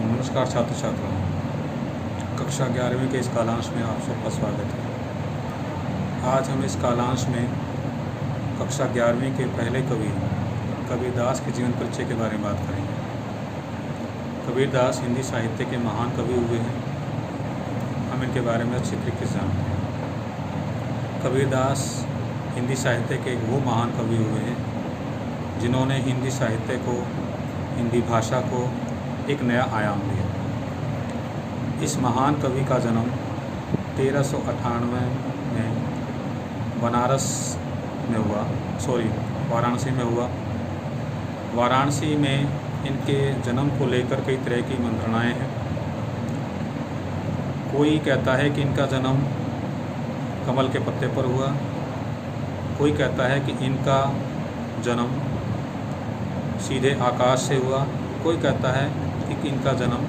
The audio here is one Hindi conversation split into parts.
नमस्कार छात्र छात्राओं, कक्षा 11वीं के इस कालांश में आप सबका स्वागत है। आज हम इस कालांश में कक्षा 11वीं के पहले कवि कबीरदास के जीवन परिचय के बारे में बात करेंगे। कबीरदास हिंदी साहित्य के महान कवि हुए हैं। हम इनके बारे में अच्छी तरीके से जानते हैं। कबीरदास हिंदी साहित्य के वो महान कवि हुए हैं जिन्होंने हिंदी साहित्य को, हिंदी भाषा को एक नया आयाम दिया। इस महान कवि का जन्म 1398 में वाराणसी में हुआ। वाराणसी में इनके जन्म को लेकर कई तरह की मंत्रणाएं हैं। कोई कहता है कि इनका जन्म कमल के पत्ते पर हुआ, कोई कहता है कि इनका जन्म सीधे आकाश से हुआ, कोई कहता है कि इनका जन्म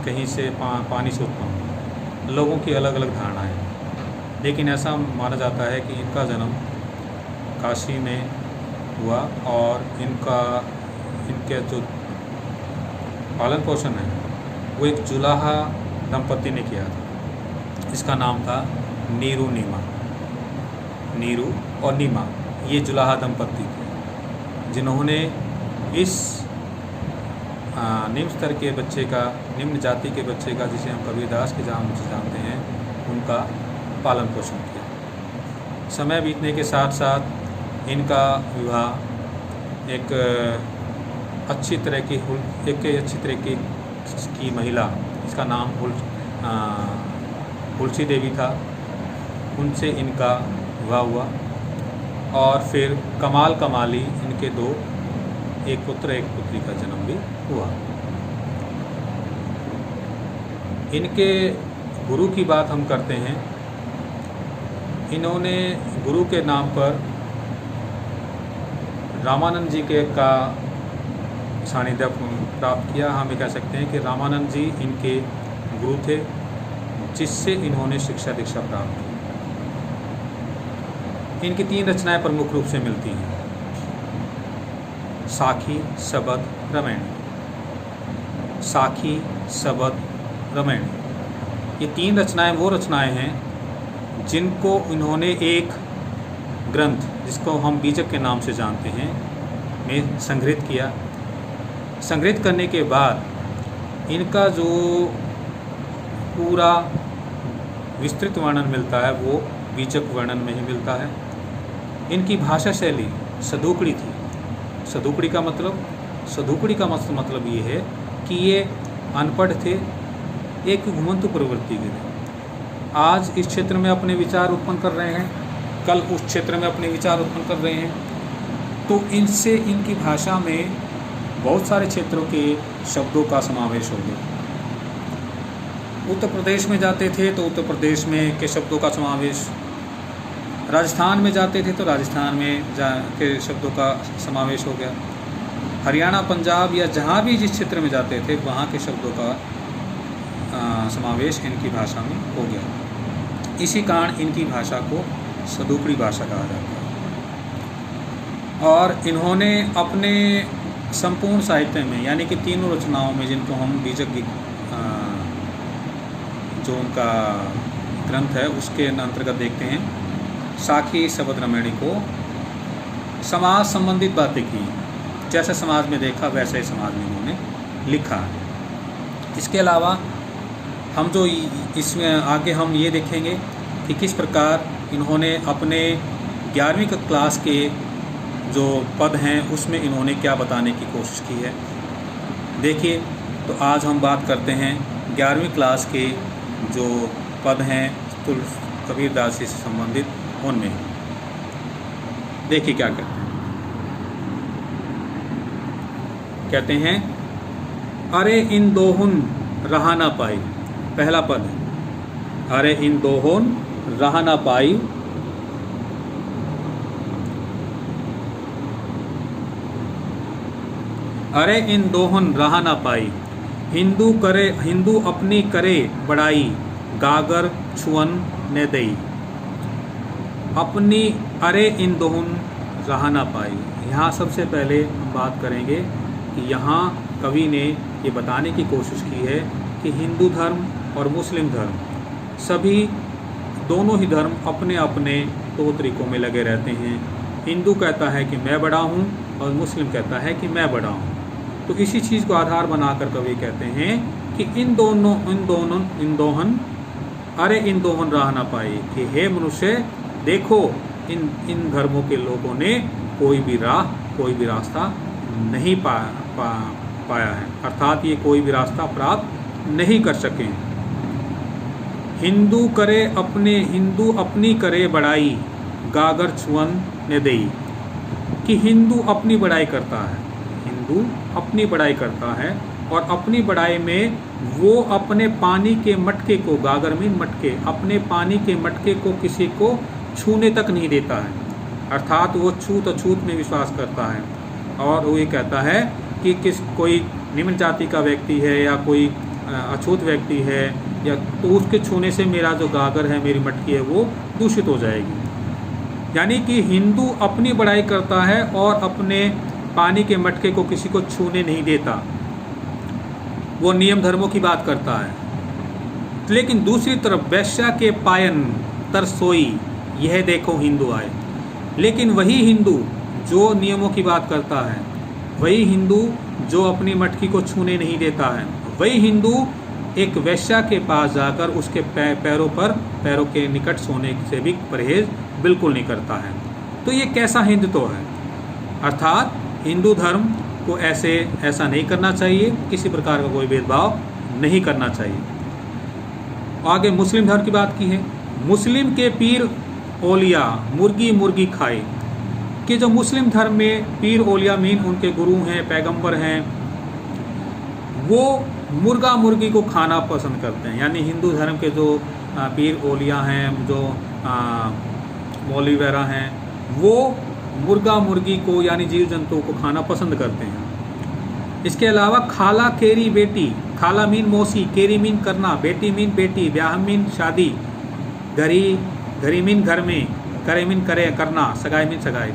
कहीं से पानी से उत्पन्न हुआ। लोगों की अलग अलग धारणाएं हैं, लेकिन ऐसा माना जाता है कि इनका जन्म काशी में हुआ और इनके जो पालन पोषण है वो एक जुलाहा दंपति ने किया था। इसका नाम था नीरू और नीमा। ये जुलाहा दंपति थे जिन्होंने इस निम्न स्तर के बच्चे का, निम्न जाति के बच्चे का, जिसे हम कबीरदास के नाम से जानते हैं, उनका पालन पोषण किया। समय बीतने के साथ साथ इनका विवाह एक अच्छी तरह की महिला, इसका नाम तुलसी देवी था, उनसे इनका विवाह हुआ और फिर कमाली इनके दो, एक पुत्र एक पुत्री का जन्म भी हुआ। इनके गुरु की बात हम करते हैं। इन्होंने गुरु के नाम पर रामानंद जी का सानिध्य प्राप्त किया। हम ये कह सकते हैं कि रामानंद जी इनके गुरु थे, जिससे इन्होंने शिक्षा दीक्षा प्राप्त की। इनकी 3 रचनाएं प्रमुख रूप से मिलती हैं: साखी, सबद, रमैणी। साखी, सबद, रमैणी, ये 3 रचनाएं वो रचनाएं हैं जिनको इन्होंने एक ग्रंथ, जिसको हम बीजक के नाम से जानते हैं, में संग्रहित किया। संग्रहित करने के बाद इनका जो पूरा विस्तृत वर्णन मिलता है वो बीजक वर्णन में ही मिलता है। इनकी भाषा शैली सदूकड़ी थी। सदूकड़ी का मतलब ये है कि ये अनपढ़ थे, एक घुमंतु प्रवृत्ति के थे। आज इस क्षेत्र में अपने विचार उत्पन्न कर रहे हैं, कल उस क्षेत्र में अपने विचार उत्पन्न कर रहे हैं। तो इनसे, इनकी भाषा में बहुत सारे क्षेत्रों के शब्दों का समावेश हो गया। उत्तर प्रदेश में जाते थे तो उत्तर प्रदेश में के शब्दों का समावेश, राजस्थान में जाते थे तो राजस्थान में के शब्दों का समावेश हो गया। हरियाणा, पंजाब या जहाँ भी जिस क्षेत्र में जाते थे वहाँ के शब्दों का समावेश इनकी भाषा में हो गया। इसी कारण इनकी भाषा को सदूकड़ी भाषा कहा जाता है। और इन्होंने अपने संपूर्ण साहित्य में, यानी कि 3 रचनाओं में, जिनको हम बीजक जो उनका ग्रंथ है उसके अंतर्गत देखते हैं, साखी, सबद, रमैणी को समाज संबंधित बातें की। जैसे समाज में देखा वैसे ही समाज में इन्होंने लिखा। इसके अलावा हम जो इसमें आगे हम ये देखेंगे कि किस प्रकार इन्होंने अपने 11वीं क्लास के जो पद हैं उसमें इन्होंने क्या बताने की कोशिश की है। देखिए, तो आज हम बात करते हैं 11वीं क्लास के जो पद हैं कबीरदास जी से संबंधित, उनमें देखिए क्या कहते हैं। अरे इन दोहुन रहा ना पाई, पहला पद है, अरे इन दोहुन रहा ना पाई, अरे इन दोहुन रहा ना पाई, हिंदू अपनी करे बड़ाई, गागर छुअन ने दई। अपनी अरे इन दोहुन रहा ना पाई, यहाँ सबसे पहले हम बात करेंगे कि यहाँ कवि ने ये बताने की कोशिश की है कि हिंदू धर्म और मुस्लिम धर्म सभी दोनों ही धर्म अपने अपने तौर तरीक़ों में लगे रहते हैं। हिंदू कहता है कि मैं बड़ा हूँ और मुस्लिम कहता है कि मैं बड़ा हूँ। तो इसी चीज़ को आधार बनाकर कवि कहते हैं कि इन दोहन राह ना पाए, कि हे मनुष्य देखो इन धर्मों के लोगों ने कोई भी रास्ता नहीं पाया है, अर्थात ये कोई भी रास्ता प्राप्त नहीं कर सके। हिंदू अपनी करे बड़ाई, गागर छुअन ने देई, कि हिंदू अपनी बड़ाई करता है, हिंदू अपनी बड़ाई करता है और अपनी बड़ाई में वो अपने पानी के मटके को, गागर मीन मटके, अपने पानी के मटके को किसी को छूने तक नहीं देता है, अर्थात वो छूत अछूत में विश्वास करता है। और वो ये कहता है कि कोई निम्न जाति का व्यक्ति है या कोई अछूत व्यक्ति है या तो उसके छूने से मेरा जो गागर है, मेरी मटकी है, वो दूषित हो जाएगी। यानी कि हिंदू अपनी बड़ाई करता है और अपने पानी के मटके को किसी को छूने नहीं देता, वो नियम धर्मों की बात करता है। लेकिन दूसरी तरफ वैश्या के पायन तरसोई, यह देखो हिंदू आए। लेकिन वही हिंदू जो नियमों की बात करता है, वही हिंदू जो अपनी मटकी को छूने नहीं देता है, वही हिंदू एक वैश्या के पास जाकर उसके पैरों के निकट सोने से भी परहेज बिल्कुल नहीं करता है। तो ये कैसा हिंदुत्व है? अर्थात हिंदू धर्म को ऐसा नहीं करना चाहिए, किसी प्रकार का कोई भेदभाव नहीं करना चाहिए। आगे मुस्लिम धर्म की बात की है। मुस्लिम के पीर औलिया मुर्गी खाए, कि जो मुस्लिम धर्म में पीर औलिया मीन उनके गुरु हैं, पैगंबर हैं, वो मुर्गा मुर्गी को खाना पसंद करते हैं। यानी हिंदू धर्म के जो पीर औलिया हैं, जो मौलवी वगैरह हैं, वो मुर्गा मुर्गी को यानी जीव जंतुओं को खाना पसंद करते हैं। इसके अलावा खाला केरी बेटी, खाला मीन मौसी, केरी मीन करना, बेटी मीन बेटी, ब्याह मीन शादी, घरी मीन घर में, करे मीन करे करना, सगाई मीन सगाई।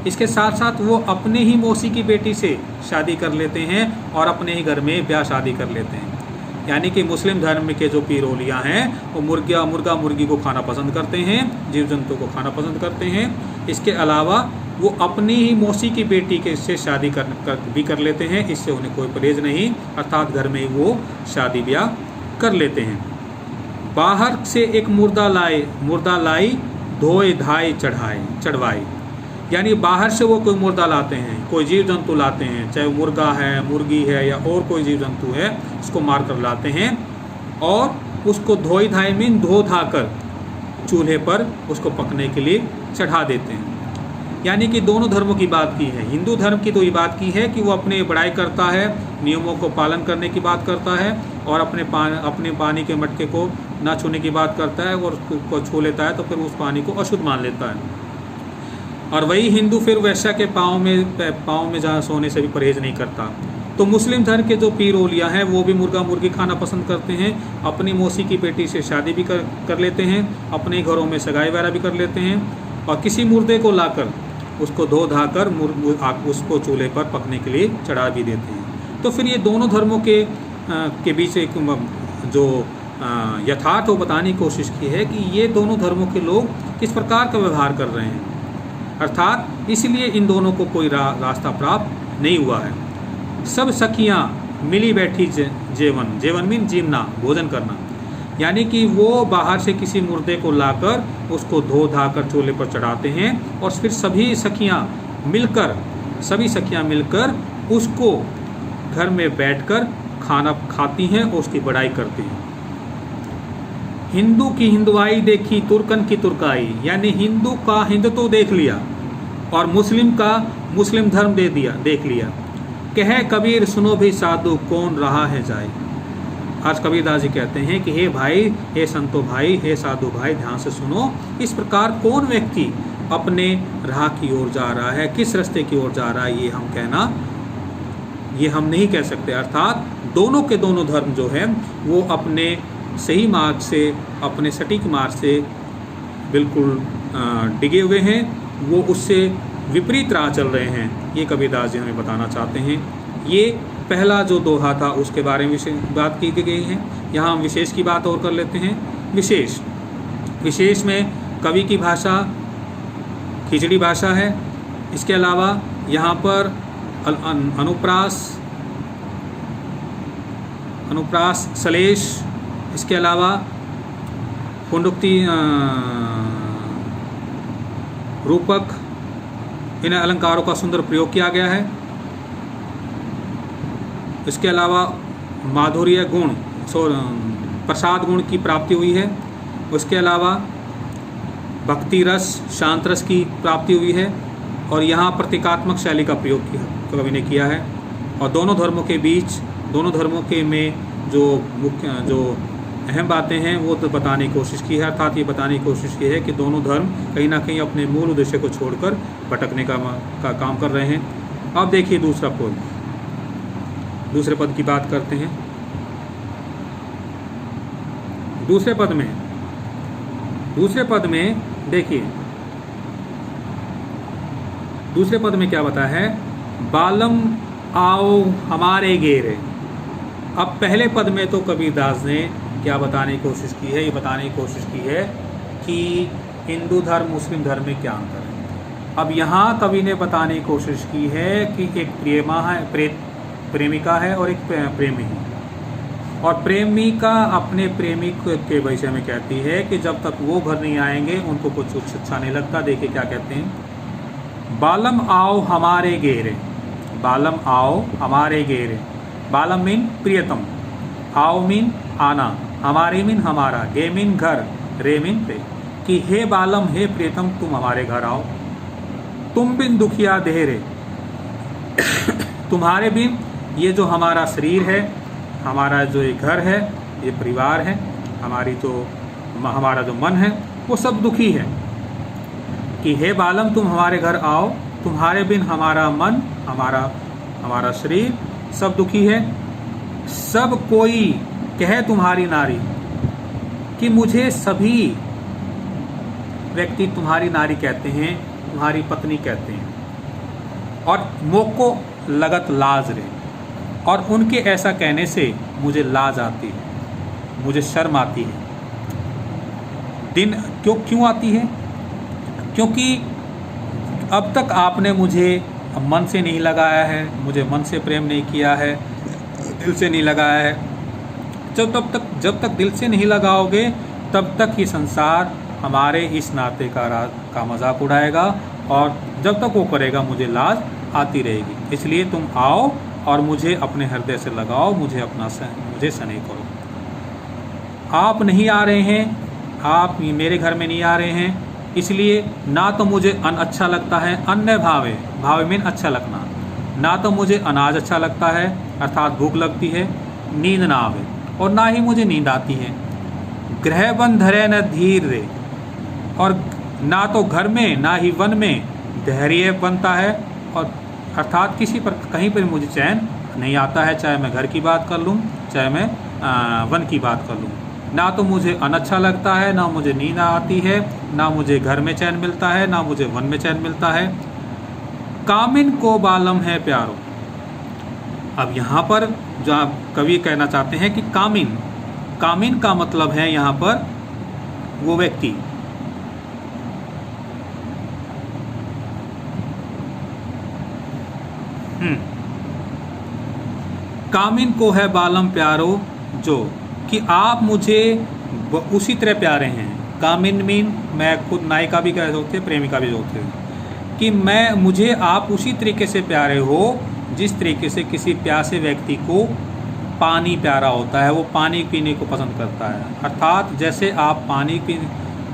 इसके साथ साथ वो अपने ही मौसी की बेटी से शादी कर लेते हैं और अपने ही घर में ब्याह शादी कर लेते हैं। यानी कि मुस्लिम धर्म के जो पीर औलिया हैं वो मुर्गा मुर्गी को खाना पसंद करते हैं, जीव जंतु को खाना पसंद करते हैं। इसके अलावा वो अपनी ही मौसी की बेटी के से शादी भी कर लेते हैं, इससे उन्हें कोई परहेज नहीं, अर्थात घर में ही वो शादी ब्याह कर लेते हैं। बाहर से एक मुर्दा लाई धोए धाए चढ़वाए, यानी बाहर से वो कोई मुर्दा लाते हैं, कोई जीव जंतु लाते हैं, चाहे मुर्गा है, मुर्गी है या और कोई जीव जंतु है, उसको मार कर लाते हैं और उसको धोई धाई मीन धो धा कर चूल्हे पर उसको पकने के लिए चढ़ा देते हैं। यानी कि दोनों धर्मों की बात की है। हिंदू धर्म की तो ये बात की है कि वो अपने बड़ाई करता है, नियमों को पालन करने की बात करता है और अपने पानी के मटके को ना छूने की बात करता है और उसको छू लेता है तो फिर उस पानी को अशुद्ध मान लेता है। और वही हिंदू फिर वैश्या के पाँव में जहाँ सोने से भी परहेज नहीं करता। तो मुस्लिम धर्म के जो पीर औलिया हैं वो भी मुर्गा मुर्गी खाना पसंद करते हैं, अपनी मौसी की बेटी से शादी भी कर लेते हैं, अपने घरों में सगाई वगैरह भी कर लेते हैं और किसी मुर्दे को लाकर उसको धो धा कर उसको चूल्हे पर पकने के लिए चढ़ा भी देते हैं। तो फिर ये दोनों धर्मों के बीच एक जो यथार्थ वो बताने की कोशिश की है कि ये दोनों धर्मों के लोग किस प्रकार का व्यवहार कर रहे हैं, अर्थात इसलिए इन दोनों को कोई रास्ता प्राप्त नहीं हुआ है। सब सखियाँ मिली बैठी जेवन मीन जीवना, भोजन करना, यानी कि वो बाहर से किसी मुर्दे को लाकर उसको धो धा कर चूल्हे पर चढ़ाते हैं और फिर सभी सखियाँ मिलकर उसको घर में बैठकर खाना खाती हैं और उसकी बड़ाई करती हैं। हिंदू की हिंदुआई देखी तुर्कन की तुर्काई, यानी हिंदू का हिंदुत्व देख लिया और मुस्लिम का मुस्लिम धर्म देख लिया। कहे कबीर सुनो भी साधु कौन रहा है जाए। आज कबीरदास जी कहते हैं कि हे भाई, हे संतो भाई, हे साधु भाई, ध्यान से सुनो, इस प्रकार कौन व्यक्ति अपने राह की ओर जा रहा है, किस रास्ते की ओर जा रहा है, ये हम नहीं कह सकते। अर्थात दोनों के दोनों धर्म जो है वो अपने सही मार्ग से, अपने सटीक मार्ग से बिल्कुल डिगे हुए हैं, वो उससे विपरीत राह चल रहे हैं। ये कबीरदास जी हमें बताना चाहते हैं। ये पहला जो दोहा था उसके बारे में बात की गई है। यहाँ हम विशेष की बात और कर लेते हैं। विशेष में कवि की भाषा खिचड़ी भाषा है। इसके अलावा यहाँ पर अनुप्रास सलेश, इसके अलावा पुनरुक्ति रूपक, इन अलंकारों का सुंदर प्रयोग किया गया है। इसके अलावा माधुर्य गुण प्रसाद गुण की प्राप्ति हुई है। उसके अलावा भक्ति रस शांत रस की प्राप्ति हुई है और यहाँ प्रतीकात्मक शैली का प्रयोग कवि ने किया है। और दोनों धर्मों के में जो मुख्य जो अहम बातें हैं वो तो बताने की कोशिश की है। अर्थात ये बताने की कोशिश की है कि दोनों धर्म कहीं ना कहीं अपने मूल उद्देश्य को छोड़कर भटकने का काम कर रहे हैं। अब देखिए दूसरे पद की बात करते हैं। दूसरे पद में देखिए, दूसरे पद में क्या बताया है, बालम आओ हमारे घेरे। अब पहले पद में तो कबीरदास ने क्या बताने की कोशिश की है, ये बताने की कोशिश की है कि हिंदू धर्म मुस्लिम धर्म में क्या अंतर है। अब यहाँ कवि ने बताने की कोशिश की है कि एक प्रेमिका है और एक प्रेमी है, और प्रेमिका अपने प्रेमी के विषय में कहती है कि जब तक वो घर नहीं आएंगे उनको कुछ अच्छा नहीं लगता। देखिए क्या कहते हैं, बालम आओ हमारे घेरे। बालम आओ हमारे घेरे। बालम मीन प्रियतम, आओ मीन आना, हमारे मीन हमारा, गे मीन घर, रे मीन पे। कि हे बालम हे प्रियतम तुम हमारे घर आओ, तुम बिन दुखिया देहरे। तुम्हारे बिन ये जो हमारा शरीर है, हमारा जो ये घर है, ये परिवार है, हमारा जो मन है वो सब दुखी है। कि हे बालम तुम हमारे घर आओ, तुम्हारे बिन हमारा मन, हमारा शरीर सब दुखी है। सब कोई कहे तुम्हारी नारी, कि मुझे सभी व्यक्ति तुम्हारी नारी कहते हैं, तुम्हारी पत्नी कहते हैं। और मोको लगत लाज रे, और उनके ऐसा कहने से मुझे लाज आती है, मुझे शर्म आती है। क्यों आती है? क्योंकि अब तक आपने मुझे मन से नहीं लगाया है, मुझे मन से प्रेम नहीं किया है, दिल से नहीं लगाया है। जब तक दिल से नहीं लगाओगे तब तक ये संसार हमारे इस नाते का मजाक उड़ाएगा, और जब तक वो करेगा मुझे लाज आती रहेगी। इसलिए तुम आओ और मुझे अपने हृदय से लगाओ, मुझे स्नेह करो। आप नहीं आ रहे हैं, आप मेरे घर में नहीं आ रहे हैं, इसलिए ना तो मुझे अन्न अच्छा लगता है, अन्य भावे में अच्छा लगना, ना तो मुझे अनाज अच्छा लगता है अर्थात भूख लगती है, नींद ना आवे, और ना ही मुझे नींद आती है। गृह बन धरे न धीर रे, और ना तो घर में ना ही वन में धैर्य बनता है, और अर्थात कहीं पर मुझे चैन नहीं आता है, चाहे मैं घर की बात कर लूँ, चाहे मैं वन की बात कर लूँ। ना तो मुझे अन्न अच्छा लगता है, ना मुझे नींद आती है, ना मुझे घर में चैन मिलता है, ना मुझे वन में चैन मिलता है। कामिन को बालम है प्यारो। अब यहाँ पर जो आप कवि कहना चाहते हैं कि कामिन का मतलब है यहाँ पर वो व्यक्ति। कामिन को है बालम प्यारो, जो कि आप मुझे उसी तरह प्यारे हैं। कामिन मीन मैं खुद नायिका भी कह सकते, प्रेमिका भी होते हैं, कि मुझे आप उसी तरीके से प्यारे हो जिस तरीके से किसी प्यासे व्यक्ति को पानी प्यारा होता है, वो पानी पीने को पसंद करता है। अर्थात जैसे आप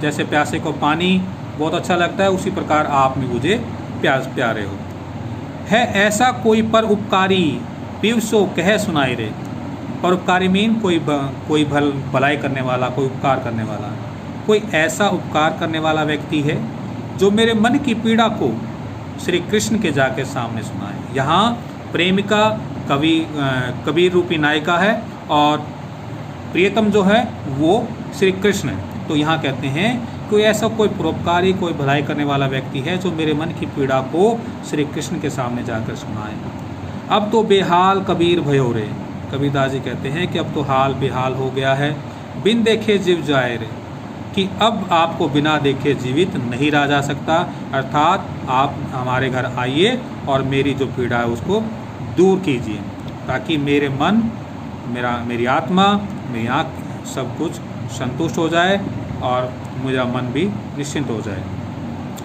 जैसे प्यासे को पानी बहुत अच्छा लगता है, उसी प्रकार आप में मुझे प्यारे हो। है ऐसा कोई पर उपकारी पीवसो कह सुनाई रे। परोपकारी मीन कोई भलाई करने वाला, कोई उपकार करने वाला, कोई ऐसा उपकार करने वाला व्यक्ति है जो मेरे मन की पीड़ा को श्री कृष्ण के जाके सामने सुनाए। यहाँ प्रेमिका कबीर रूपी नायिका है और प्रियतम जो है वो श्री कृष्ण है। तो यहाँ कहते हैं कोई ऐसा कोई परोपकारी, कोई भलाई करने वाला व्यक्ति है जो मेरे मन की पीड़ा को श्री कृष्ण के सामने जाकर सुनाए। अब तो बेहाल कबीर भयो रे, कबीरदास जी कहते हैं कि अब तो हाल बेहाल हो गया है, बिन देखे जीव जाए रे, कि अब आपको बिना देखे जीवित नहीं रहा जा सकता। अर्थात आप हमारे घर आइए और मेरी जो पीड़ा है उसको दूर कीजिए, ताकि मेरे मन, मेरी आत्मा, मेरी आँख सब कुछ संतुष्ट हो जाए और मेरा मन भी निश्चिंत हो जाए।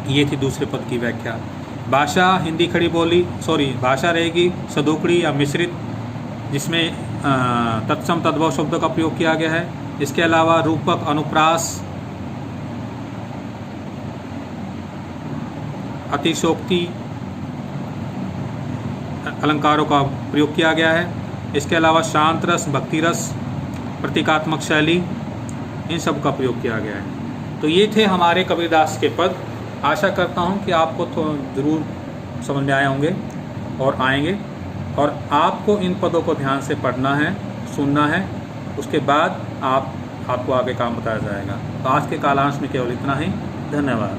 ये थी दूसरे पद की व्याख्या। भाषा हिंदी खड़ी बोली, भाषा रहेगी सदोकड़ी या मिश्रित, जिसमें तत्सम तद्भव शब्दों का प्रयोग किया गया है। इसके अलावा रूपक, अनुप्रास, अतिशोक्ति अलंकारों का प्रयोग किया गया है। इसके अलावा शांत रस, भक्ति रस, प्रतीकात्मक शैली, इन सब का प्रयोग किया गया है। तो ये थे हमारे कबीरदास के पद। आशा करता हूँ कि आपको तो ज़रूर समझ में आए होंगे और आएंगे, और आपको इन पदों को ध्यान से पढ़ना है, सुनना है, उसके बाद आपको आगे काम बताया जाएगा। तो आज के कालांश में केवल इतना ही। धन्यवाद।